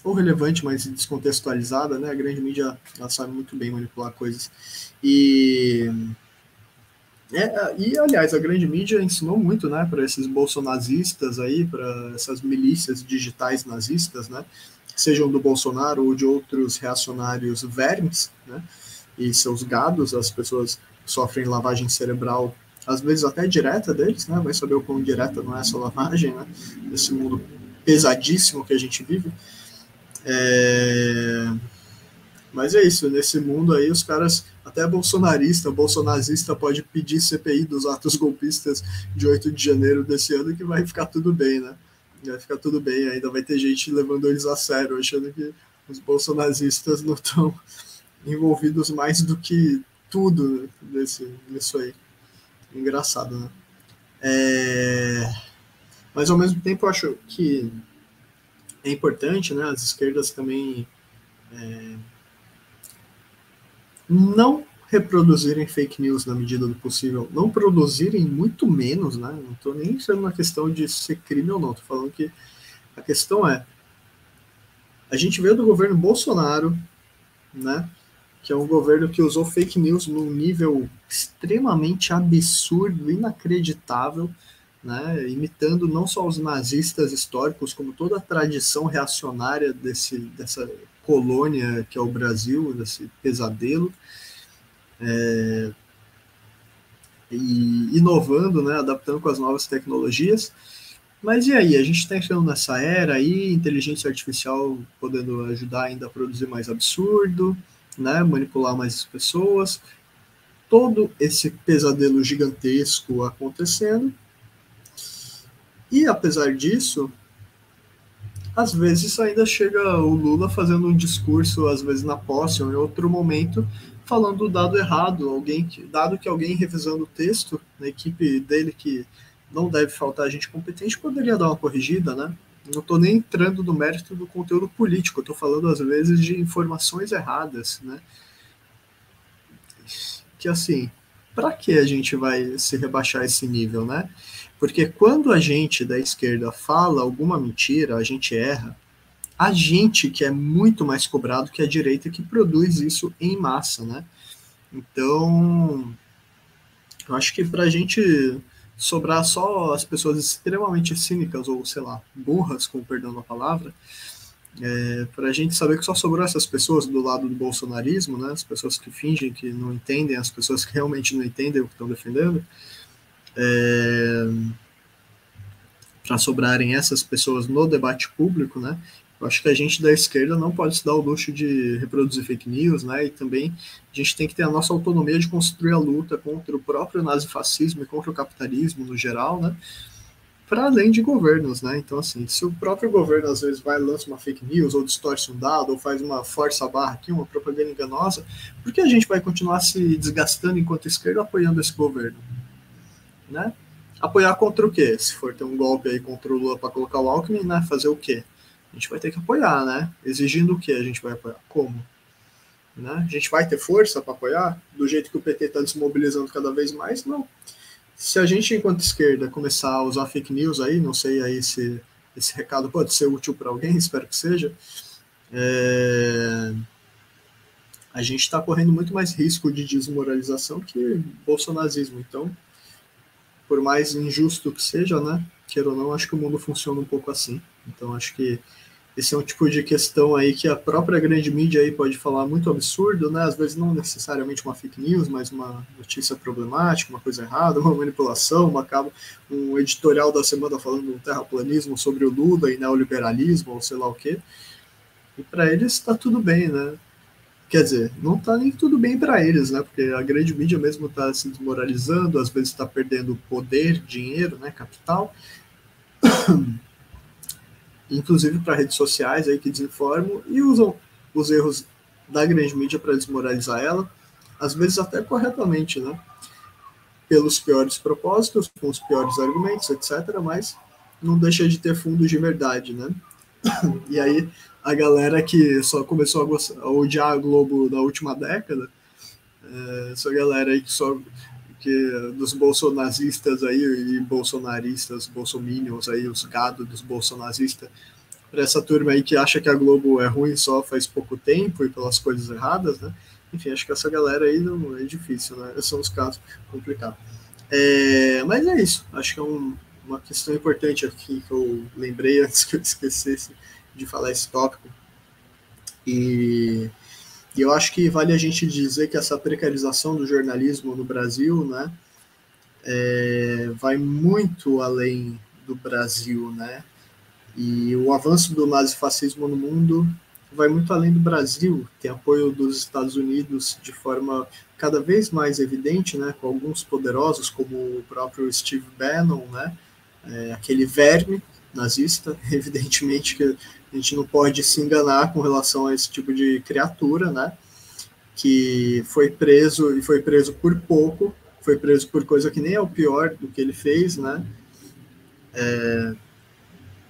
ou relevante, mas descontextualizada, né? A grande mídia ela sabe muito bem manipular coisas. E E, aliás, a grande mídia ensinou muito, né, para esses bolsonazistas aí, para essas milícias digitais nazistas, né, sejam do Bolsonaro ou de outros reacionários vermes, né, e seus gados, as pessoas sofrem lavagem cerebral, às vezes até direta deles, né, vai saber o quão direta não é essa lavagem, né, nesse mundo pesadíssimo que a gente vive. Mas é isso, nesse mundo aí os caras, até bolsonarista pode pedir CPI dos atos golpistas de 8 de janeiro desse ano que vai ficar tudo bem, né? Vai ficar tudo bem, ainda vai ter gente levando eles a sério, achando que os bolsonaristas não estão envolvidos mais do que tudo nisso aí. Engraçado, né? Mas ao mesmo tempo eu acho que é importante, né? As esquerdas também não reproduzirem fake news na medida do possível, não produzirem muito menos, né? Não estou nem sendo uma questão de ser crime ou não, estou falando que a questão é, a gente veio do governo Bolsonaro, né? Que é um governo que usou fake news num nível extremamente absurdo, inacreditável, né? Imitando não só os nazistas históricos, como toda a tradição reacionária dessa colônia que é o Brasil, desse pesadelo. E inovando, né, adaptando com as novas tecnologias. Mas e aí? A gente está entrando nessa era aí, inteligência artificial podendo ajudar ainda a produzir mais absurdo, né, manipular mais pessoas. Todo esse pesadelo gigantesco acontecendo. E apesar disso, às vezes ainda chega o Lula fazendo um discurso, às vezes na posse ou em outro momento, falando o dado errado, dado que alguém revisando o texto, na equipe dele que não deve faltar gente competente, poderia dar uma corrigida, né? Não estou nem entrando no mérito do conteúdo político, estou falando às vezes de informações erradas, né? Que assim, para que a gente vai se rebaixar esse nível, né? Porque quando a gente da esquerda fala alguma mentira, a gente erra, a gente que é muito mais cobrado que a direita que produz isso em massa, né? Então, eu acho que para a gente sobrar só as pessoas extremamente cínicas ou, sei lá, burras, com perdão da palavra, para a gente saber que só sobrou essas pessoas do lado do bolsonarismo, né? As pessoas que fingem que não entendem, as pessoas que realmente não entendem o que estão defendendo, para sobrarem essas pessoas no debate público, né? Eu acho que a gente da esquerda não pode se dar o luxo de reproduzir fake news, né? E também a gente tem que ter a nossa autonomia de construir a luta contra o próprio nazifascismo e contra o capitalismo no geral, né? Para além de governos, né? Então, assim, se o próprio governo às vezes vai e lança uma fake news, ou distorce um dado, ou faz uma força-barra aqui, uma propaganda enganosa, por que a gente vai continuar se desgastando enquanto esquerda apoiando esse governo? Né? Apoiar contra o quê? Se for ter um golpe aí contra o Lula para colocar o Alckmin, né? Fazer o quê? A gente vai ter que apoiar, né? Exigindo o quê a gente vai apoiar? Como? Né? A gente vai ter força para apoiar? Do jeito que o PT está desmobilizando cada vez mais? Não. Se a gente, enquanto esquerda, começar a usar fake news aí, não sei aí se esse recado pode ser útil para alguém, espero que seja, a gente está correndo muito mais risco de desmoralização que bolsonarismo. Então, por mais injusto que seja, né, queira ou não, acho que o mundo funciona um pouco assim. Então, acho que esse é um tipo de questão aí que a própria grande mídia aí pode falar muito absurdo, né? Às vezes não necessariamente uma fake news, mas uma notícia problemática, uma coisa errada, uma manipulação, um editorial da semana falando um terraplanismo sobre o Lula e neoliberalismo, ou sei lá o quê. E para eles está tudo bem, né? Quer dizer, não está nem tudo bem para eles, né? Porque a grande mídia mesmo está se desmoralizando, às vezes está perdendo poder, dinheiro, né? Capital. Inclusive para redes sociais aí que desinformam e usam os erros da grande mídia para desmoralizar ela, às vezes até corretamente, né? Pelos piores propósitos, com os piores argumentos, etc., mas não deixa de ter fundos de verdade, né? E aí a galera que só começou a odiar a Globo na última década, essa galera aí dos bolsonaristas aí e bolsonaristas, bolsominions aí, os gado dos bolsonaristas, para essa turma aí que acha que a Globo é ruim só faz pouco tempo e pelas coisas erradas, né? enfim, acho que essa galera aí não é difícil, né? Esses são os casos complicados. Mas é isso, acho que é uma questão importante aqui que eu lembrei antes que eu esquecesse de falar esse tópico. E eu acho que vale a gente dizer que essa precarização do jornalismo no Brasil, né, vai muito além do Brasil, né? E o avanço do nazifascismo no mundo vai muito além do Brasil, tem apoio dos Estados Unidos de forma cada vez mais evidente, né, com alguns poderosos, como o próprio Steve Bannon, né, aquele verme nazista, evidentemente que a gente não pode se enganar com relação a esse tipo de criatura, né, que foi preso, e foi preso por pouco, foi preso por coisa que nem é o pior do que ele fez, né,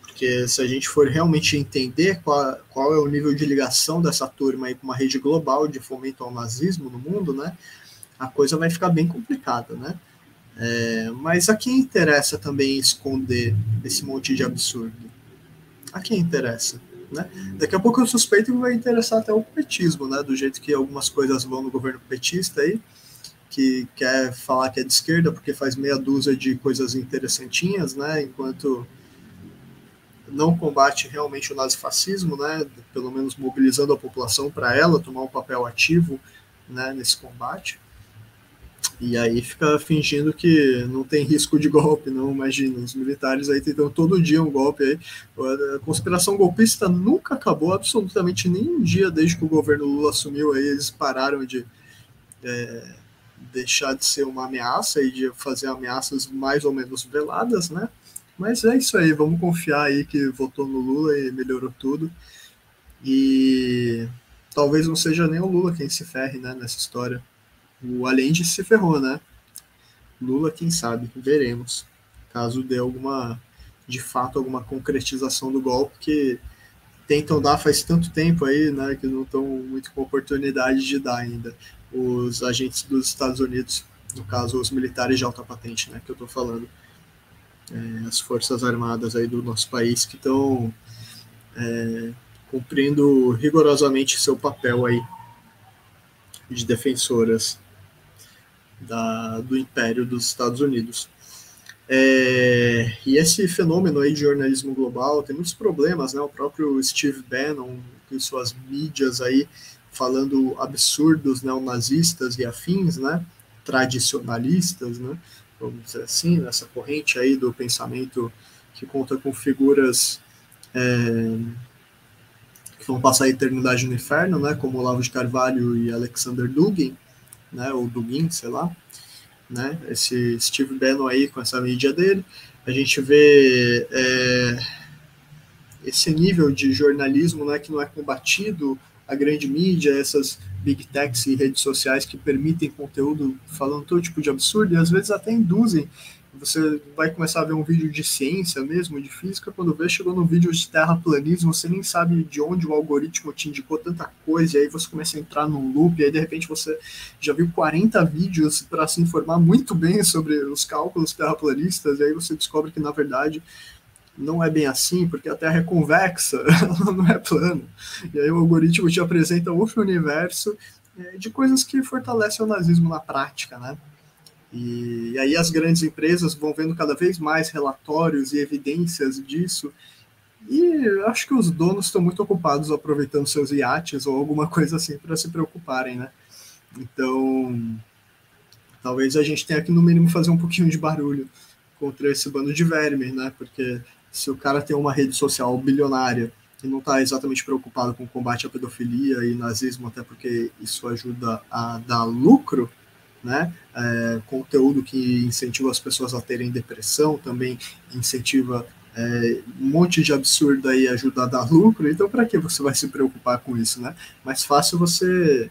porque se a gente for realmente entender qual é o nível de ligação dessa turma aí com uma rede global de fomento ao nazismo no mundo, né, a coisa vai ficar bem complicada, né? Mas a quem interessa também esconder esse monte de absurdo? A quem interessa? Né? Daqui a pouco eu suspeito que vai interessar até o petismo, né? Do jeito que algumas coisas vão no governo petista aí, que quer falar que é de esquerda porque faz meia dúzia de coisas interessantinhas, né? Enquanto não combate realmente o nazifascismo, né? Pelo menos mobilizando a população para ela tomar um papel ativo, né? Nesse combate. E aí fica fingindo que não tem risco de golpe, não, imagina, os militares aí tentando todo dia um golpe aí. A conspiração golpista nunca acabou absolutamente nenhum dia desde que o governo Lula assumiu aí, eles pararam de deixar de ser uma ameaça e de fazer ameaças mais ou menos veladas, né? Mas é isso aí, vamos confiar aí que votou no Lula e melhorou tudo. E talvez não seja nem o Lula quem se ferre, né, nessa história. O Allende se ferrou, né? Lula, quem sabe, veremos. Caso dê de fato, alguma concretização do golpe que tentam dar faz tanto tempo aí, né, que não estão muito com oportunidade de dar ainda. Os agentes dos Estados Unidos, no caso, os militares de alta patente, né, que eu estou falando. As forças armadas aí do nosso país que estão cumprindo rigorosamente seu papel aí de defensoras do Império dos Estados Unidos. E esse fenômeno aí de jornalismo global tem muitos problemas, né? O próprio Steve Bannon e suas mídias aí falando absurdos neonazistas e afins, né? Tradicionalistas, né? Vamos dizer assim, nessa corrente aí do pensamento que conta com figuras que vão passar a eternidade no inferno, né? Como Olavo de Carvalho e Alexander Dugin, né? Ou Dugin, sei lá. Né? Esse Steve Bannon aí com essa mídia dele, a gente vê esse nível de jornalismo, né, que não é combatido, a grande mídia, essas big techs e redes sociais que permitem conteúdo falando todo tipo de absurdo e às vezes até induzem. Você vai começar a ver um vídeo de ciência mesmo, de física, quando vê, chegou num vídeo de terraplanismo, você nem sabe de onde o algoritmo te indicou tanta coisa, e aí você começa a entrar num loop, e aí de repente você já viu 40 vídeos para se informar muito bem sobre os cálculos terraplanistas, e aí você descobre que, na verdade, não é bem assim, porque a Terra é convexa, ela não é plana. E aí o algoritmo te apresenta outro universo de coisas que fortalecem o nazismo na prática, né? E aí as grandes empresas vão vendo cada vez mais relatórios e evidências disso, e acho que os donos estão muito ocupados aproveitando seus iates ou alguma coisa assim para se preocuparem, né? Então, talvez a gente tenha que, no mínimo, fazer um pouquinho de barulho contra esse bando de verme, né? Porque se o cara tem uma rede social bilionária e não está exatamente preocupado com o combate à pedofilia e nazismo, até porque isso ajuda a dar lucro, né? Conteúdo que incentiva as pessoas a terem depressão, também incentiva um monte de absurdo aí, ajuda a dar lucro, então para que você vai se preocupar com isso, né? Mais fácil você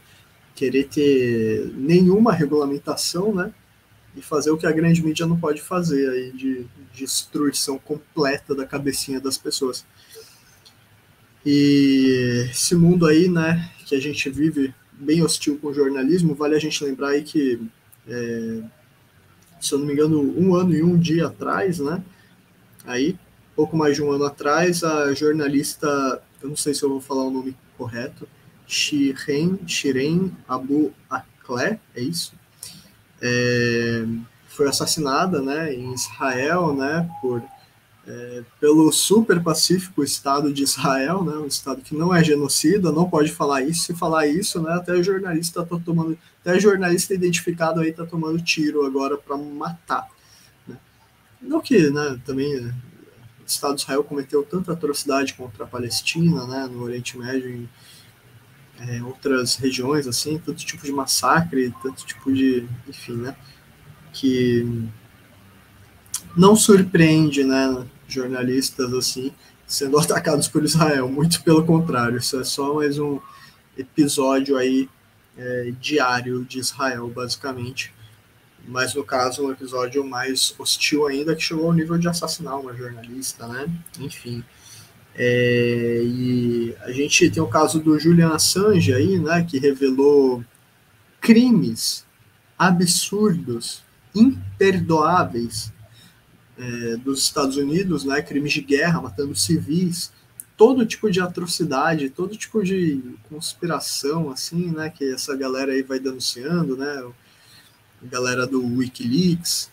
querer ter nenhuma regulamentação, né? E fazer o que a grande mídia não pode fazer, aí, de destruição completa da cabecinha das pessoas. E esse mundo aí, né, que a gente vive bem hostil com o jornalismo, vale a gente lembrar aí que, se eu não me engano, 1 ano e 1 dia atrás, né, aí, pouco mais de 1 ano atrás, a jornalista, eu não sei se eu vou falar o nome correto, Shireen Abu Akleh, é isso? Foi assassinada, né, em Israel, né, pelo super pacífico Estado de Israel, né, um Estado que não é genocida, não pode falar isso. Se falar isso, né, até jornalista identificado aí está tomando tiro agora para matar. Né? Não que, né, também o Estado de Israel cometeu tanta atrocidade contra a Palestina, né, no Oriente Médio, em outras regiões, assim, tanto tipo de massacre, tanto tipo de, enfim, né, que não surpreende, né, jornalistas assim sendo atacados por Israel, muito pelo contrário, isso é só mais um episódio aí diário de Israel, basicamente, mas no caso um episódio mais hostil ainda, que chegou ao nível de assassinar uma jornalista, né, enfim. E a gente tem o caso do Julian Assange aí, né, que revelou crimes absurdos, imperdoáveis dos Estados Unidos, né, crimes de guerra, matando civis, todo tipo de atrocidade, todo tipo de conspiração, assim, né, que essa galera aí vai denunciando, né, a galera do Wikileaks,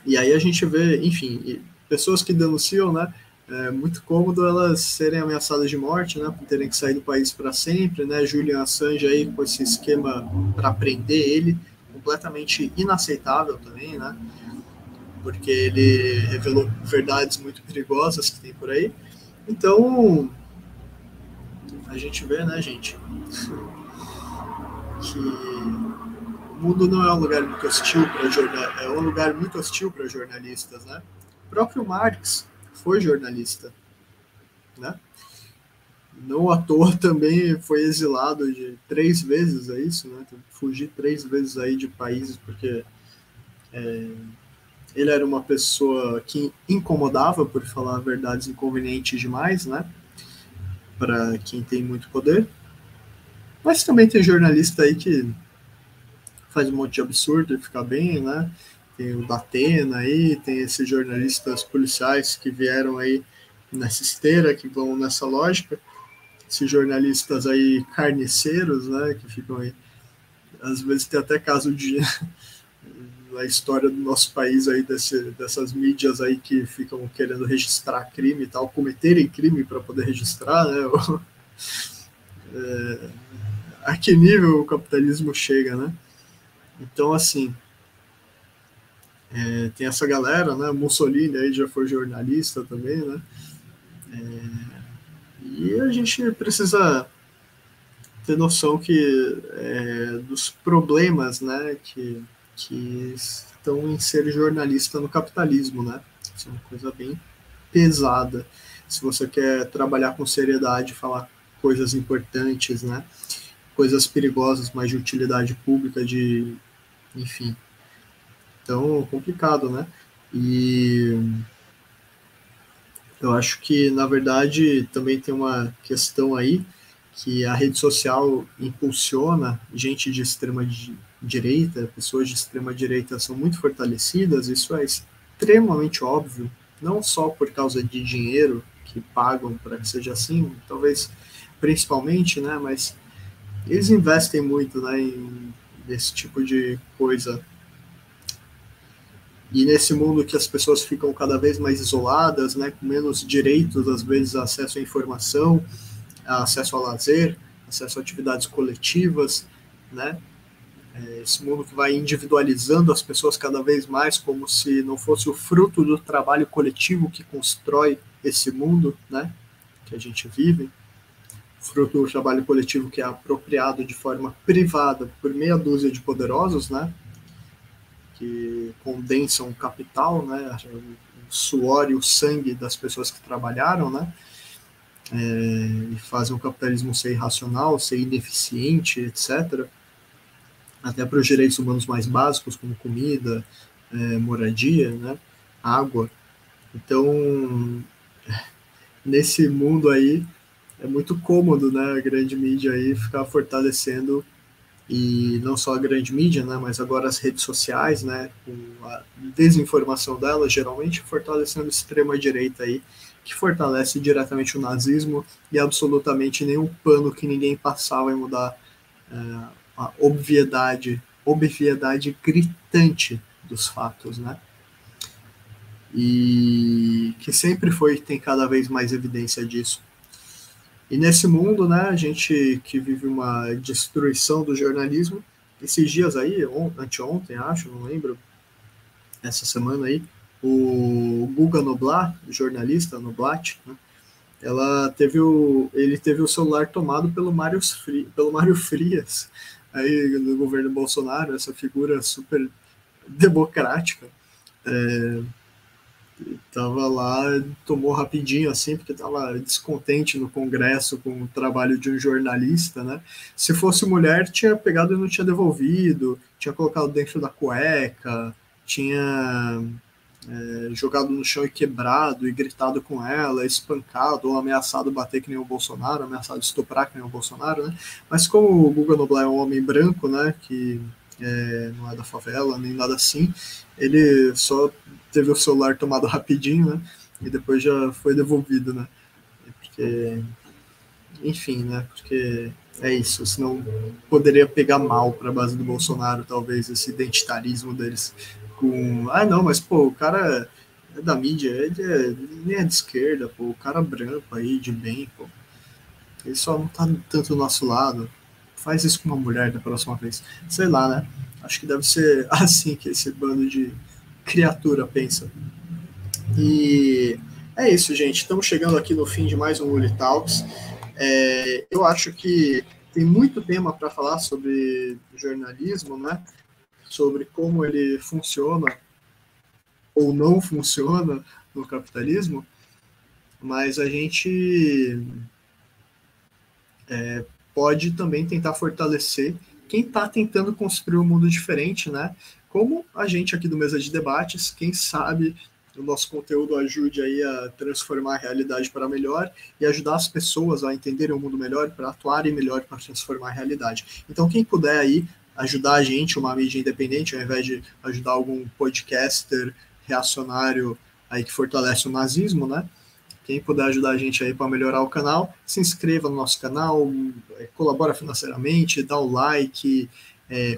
e aí a gente vê, enfim, pessoas que denunciam, né, é muito cômodo elas serem ameaçadas de morte, né, por terem que sair do país para sempre, né, Julian Assange aí com esse esquema para prender ele, completamente inaceitável também, né, porque ele revelou verdades muito perigosas que tem por aí. Então, a gente vê, né, gente, que o mundo não é um lugar muito hostil para jornalistas, é um lugar muito hostil para jornalistas, né? O próprio Marx foi jornalista, né? Não à toa também foi exilado de 3 vezes, é isso, né? Fugir 3 vezes aí de países porque ele era uma pessoa que incomodava por falar verdades inconvenientes demais, né? Para quem tem muito poder. Mas também tem jornalista aí que faz um monte de absurdo e fica bem, né? Tem o Datena aí, tem esses jornalistas policiais que vieram aí nessa esteira, que vão nessa lógica. Esses jornalistas aí carniceiros, né? Que ficam aí. Às vezes tem até caso de na história do nosso país aí dessas mídias aí que ficam querendo registrar crime e tal, cometerem crime para poder registrar, né? A que nível o capitalismo chega, né? Então, assim, tem essa galera, né? Mussolini aí já foi jornalista também, né? E a gente precisa ter noção que dos problemas, né? Que estão em ser jornalista no capitalismo, né? Isso é uma coisa bem pesada. Se você quer trabalhar com seriedade, falar coisas importantes, né? Coisas perigosas, mas de utilidade pública, enfim. Então, complicado, né? E eu acho que, na verdade, também tem uma questão aí que a rede social impulsiona gente de extrema direita, pessoas de extrema direita são muito fortalecidas, isso é extremamente óbvio, não só por causa de dinheiro que pagam para que seja assim, talvez principalmente, né, mas eles investem muito, né, nesse tipo de coisa. E nesse mundo que as pessoas ficam cada vez mais isoladas, né, com menos direitos, às vezes, acesso à informação, acesso ao lazer, acesso a atividades coletivas, né? Esse mundo que vai individualizando as pessoas cada vez mais, como se não fosse o fruto do trabalho coletivo que constrói esse mundo, né, que a gente vive, fruto do trabalho coletivo que é apropriado de forma privada por meia dúzia de poderosos, né, que condensam o capital, né, o suor e o sangue das pessoas que trabalharam, né, e fazem o capitalismo ser irracional, ser ineficiente, etc. Até para os direitos humanos mais básicos, como comida, moradia, né, água. Então, nesse mundo aí, é muito cômodo, né, a grande mídia aí ficar fortalecendo, e não só a grande mídia, né, mas agora as redes sociais, né, com a desinformação delas, geralmente fortalecendo a extrema-direita aí, que fortalece diretamente o nazismo, e absolutamente nenhum pano que ninguém passar vai mudar a obviedade gritante dos fatos, né? E que sempre tem cada vez mais evidência disso. E nesse mundo, né, a gente que vive uma destruição do jornalismo, esses dias aí, anteontem, acho, não lembro, essa semana aí, o Guga Noblat, jornalista Noblat, né, ele teve o celular tomado pelo Mário Frias, aí do governo Bolsonaro, essa figura super democrática. Tava lá, tomou rapidinho, assim, porque tava descontente no Congresso com o trabalho de um jornalista, né? Se fosse mulher, tinha pegado e não tinha devolvido, tinha colocado dentro da cueca, tinha jogado no chão e quebrado, e gritado com ela, espancado, ou ameaçado bater que nem o Bolsonaro, ameaçado estuprar que nem o Bolsonaro, né? Mas como o Guga Noblat é um homem branco, né, que não é da favela, nem nada assim, ele só teve o celular tomado rapidinho, né, e depois já foi devolvido, né, porque, enfim, né, porque é isso, senão poderia pegar mal para a base do Bolsonaro, talvez, esse identitarismo deles, não, mas, pô, o cara é da mídia, ele nem é de esquerda, pô, o cara branco aí, de bem, pô, ele só não tá tanto do nosso lado, faz isso com uma mulher da próxima vez, sei lá, né, acho que deve ser assim que esse bando de criatura pensa. E é isso, gente, estamos chegando aqui no fim de mais um Uli Talks. Eu acho que tem muito tema para falar sobre jornalismo, né? Sobre como ele funciona ou não funciona no capitalismo, mas a gente pode também tentar fortalecer quem está tentando construir um mundo diferente, né? Como a gente aqui do Mesa de Debates, quem sabe o nosso conteúdo ajude aí a transformar a realidade para melhor e ajudar as pessoas a entenderem o mundo melhor, para atuarem melhor para transformar a realidade. Então, quem puder aí ajudar a gente, uma mídia independente, ao invés de ajudar algum podcaster reacionário aí que fortalece o nazismo, né? Quem puder ajudar a gente aí para melhorar o canal, se inscreva no nosso canal, colabora financeiramente, dá o like,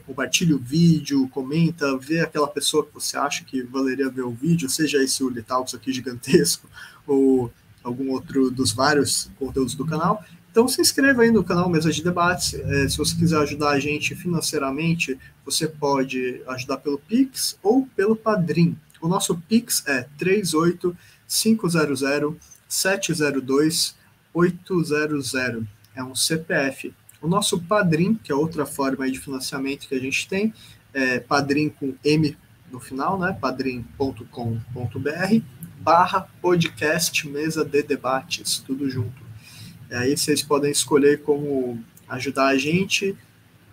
compartilha o vídeo, comenta, vê aquela pessoa que você acha que valeria ver o vídeo, seja esse o Litalks aqui gigantesco, ou algum outro dos vários conteúdos do canal. Então se inscreva aí no canal Mesa de Debates. Se você quiser ajudar a gente financeiramente, você pode ajudar pelo Pix ou pelo Padrim. O nosso Pix é 38500-702-800. É um CPF. O nosso Padrim, que é outra forma de financiamento que a gente tem, é Padrim com M no final, né? padrim.com.br/podcast Mesa de Debates, tudo junto. Aí vocês podem escolher como ajudar a gente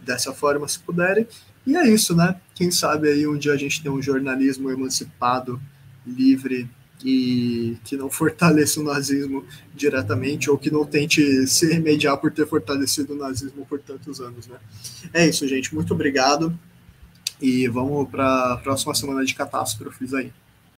dessa forma, se puderem. E é isso, né? Quem sabe aí um dia a gente tem um jornalismo emancipado, livre e que não fortaleça o nazismo diretamente ou que não tente se remediar por ter fortalecido o nazismo por tantos anos, né? É isso, gente. Muito obrigado e vamos para a próxima semana de catástrofes aí.